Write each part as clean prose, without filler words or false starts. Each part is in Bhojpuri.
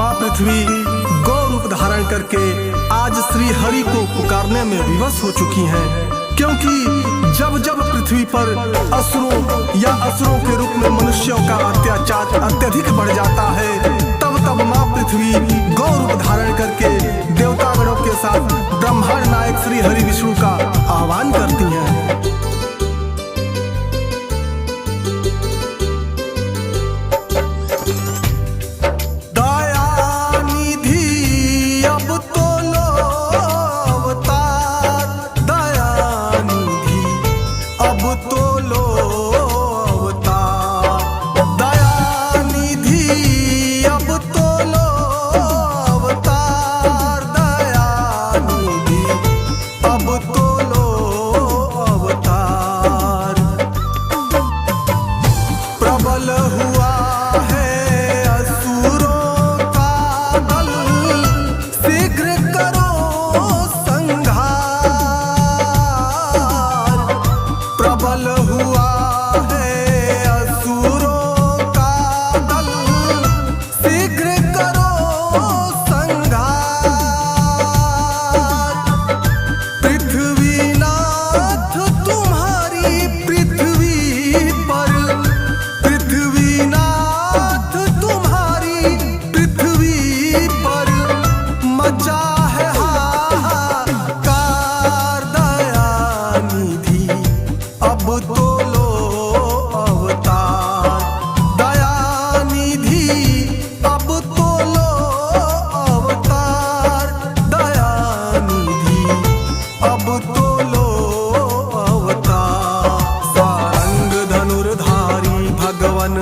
माँ पृथ्वी गौ रूप धारण करके आज श्री हरि को पुकारने में विवश हो चुकी हैं, क्योंकि जब जब पृथ्वी पर असुरों या असुरों के रूप में मनुष्यों का अत्याचार अत्यधिक बढ़ जाता है, तब तब माँ पृथ्वी गौ रूप धारण करके देवतागणों के साथ ब्रह्मांड नायक श्री हरि विष्णु का आह्वान करती हैं।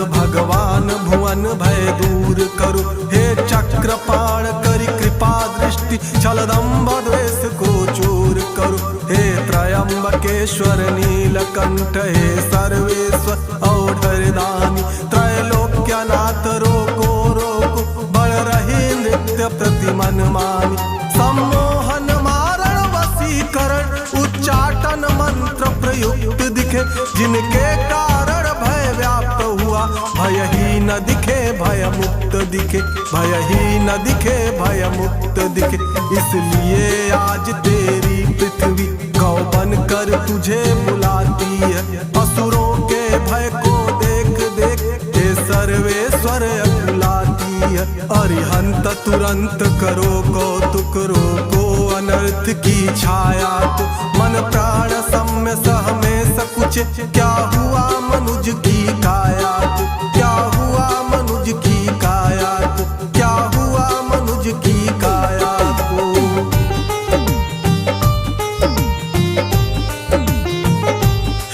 भगवान भुवन भय दूर करो, हे चक्रपाण करि कृपा दृष्टि छलदम्ब द्वेष को चूर करो, हे त्रयंबकेश्वर नीलकंठ हे सर्वेश्वर औषधदानी, त्रैलोक्यनाथ रोको रोको बढ़ रही नृत्य प्रति मन मानी, सम्मोहन मारण वशीकरण उच्चाटन मंत्र प्रयुक्त दिखे, जिनके कारण भय व्याप्त हुआ भय ही न दिखे भय मुक्त दिखे, भय ही न दिखे भय मुक्त दिखे। इसलिए आज तेरी पृथ्वी गौ बन कर तुझे बुलाती है, असुरों के भय को देख देख हे सर्वेश्वर बुलाती है, अरिहंत तुरंत करो कौतुक रोको अनर्थ की छाया, तो मन प्राण सम्य सह में सकुच, क्या हुआ मनुज की काया, तो क्या हुआ मनुज की काया, तो क्या हुआ मनुज की काया को।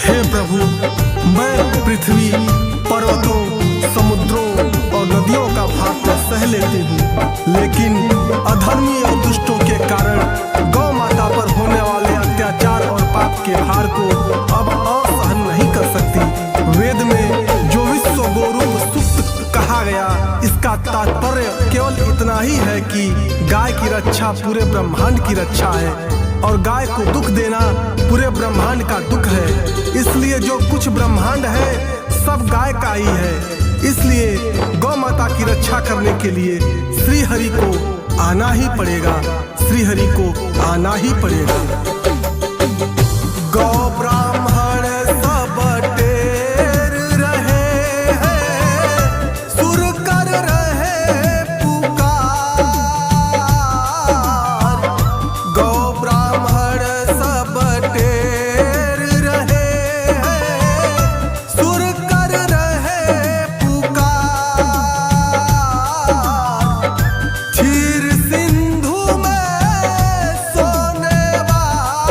हे प्रभु, मैं पृथ्वी पर्वतों समुद्रों और नदियों का भार तो सह लेती हूँ, लेकिन अधर्मी और दुष्टों के कारण गौ माता पर होने वाले अत्याचार और पाप के भार को अब और सहन नहीं कर सकती। वेद में जो विश्व गोरूप सूक्त कहा गया, इसका तात्पर्य केवल इतना ही है कि गाय की रक्षा पूरे ब्रह्मांड की रक्षा है, और गाय को दुख देना पूरे ब्रह्मांड का दुख है। इसलिए जो कुछ ब्रह्मांड है सब गाय का ही है, इसलिए गौ माता की रक्षा करने के लिए श्री हरि को आना ही पड़ेगा, श्री हरि को आना ही पड़ेगा। गौ ब्राह्मण सब टेर रहे हैं, सुर कर रहे पुकार, गौ ब्राह्मण सब टेर रहे हैं, सुर कर रहे पुकार, क्षीर सिंधु में सोने वाले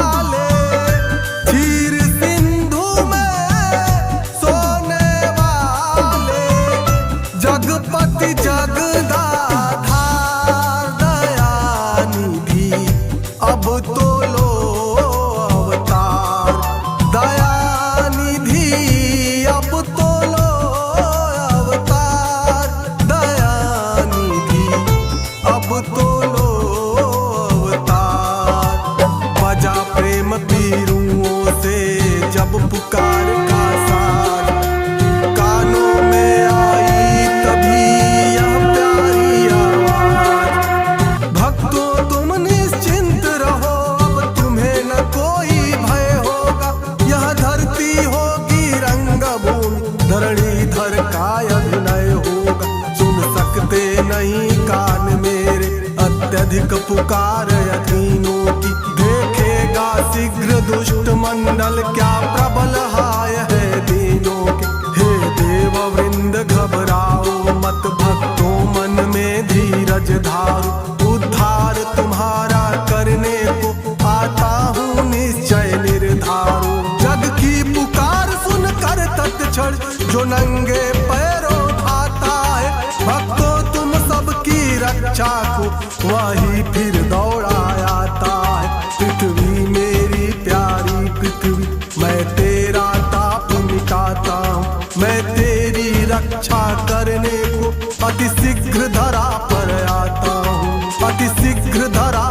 पुकार अधीनों की। देखेगा शीघ्र दुष्ट मंडल क्या प्रबल हाय है दीनों के। हे देव वृंद घबराओ मत भक्तों मन में धीरज धारो। उद्धार तुम्हारा करने को आता हूँ निश्चय निर्धारो। जग की पुकार सुनकर तत्क्षण जो नंगे पैरों आता है। भक्तों तुम सबकी रक्षा को वही फिर दौड़ा आता है। पृथ्वी मेरी प्यारी पृथ्वी मैं तेरा ताप मिटाता हूँ। मैं तेरी रक्षा करने को अति शीघ्र धरा पर आता हूँ। अति शीघ्र धरा